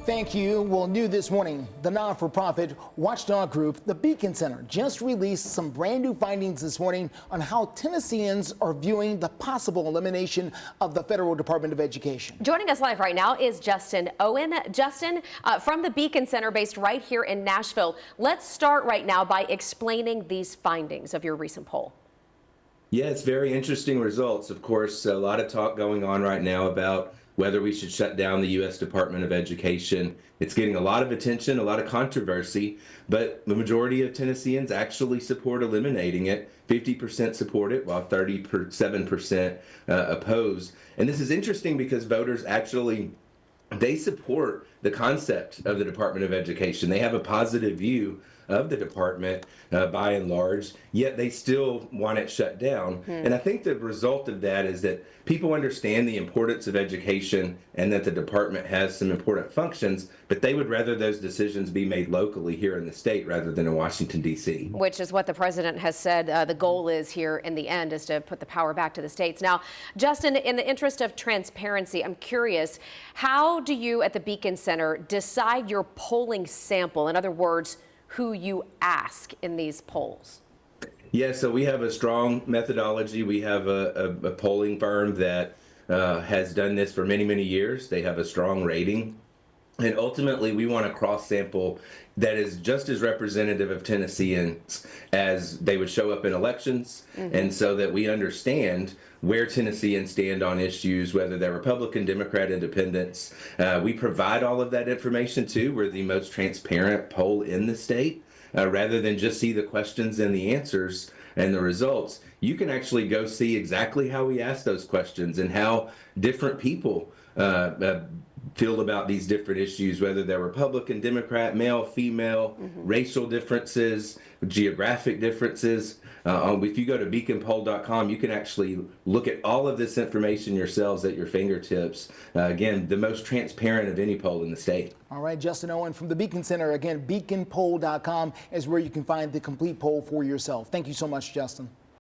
Thank you. Well, new this morning, the not-for-profit watchdog group, the Beacon Center, just released some brand new findings this morning on how Tennesseans are viewing the possible elimination of the Federal Department of Education. Joining us live right now is Justin Owen. Justin, from the Beacon Center based right here in Nashville. Let's start right now by explaining these findings of your recent poll. Yeah, it's very interesting results. Of course, a lot of talk going on right now about whether we should shut down the U.S. Department of Education. It's getting a lot of attention, a lot of controversy, but the majority of Tennesseans actually support eliminating it. 50% support it, while 37% oppose. And this is interesting because voters actually, they support the concept of the Department of Education. They have a positive view of the department by and large, yet they still want it shut down. And I think the result of that is that people understand the importance of education and that the department has some important functions, but they would rather those decisions be made locally here in the state rather than in Washington, D.C. Which is what the president has said the goal is here in the end, is to put the power back to the states. Now, Justin, in the interest of transparency, I'm curious, how do you at the Beacon Center decide your polling sample? In other words, who you ask in these polls? Yeah, so we have a strong methodology. We have a polling firm that has done this for many, many years. They have a strong rating. And ultimately, we want a cross-sample that is just as representative of Tennesseans as they would show up in elections, and so that we understand where Tennesseans stand on issues, whether they're Republican, Democrat, Independents. We provide all of that information, too. We're the most transparent poll in the state. Rather than just see the questions and the answers and the results, you can actually go see exactly how we ask those questions and how different people feel about these different issues, whether they're Republican, Democrat, male, female, racial differences, geographic differences. If you go to beaconpoll.com, you can actually look at all of this information yourselves at your fingertips. Again, the most transparent of any poll in the state. All right, Justin Owen from the Beacon Center. Again, beaconpoll.com is where you can find the complete poll for yourself. Thank you so much, Justin.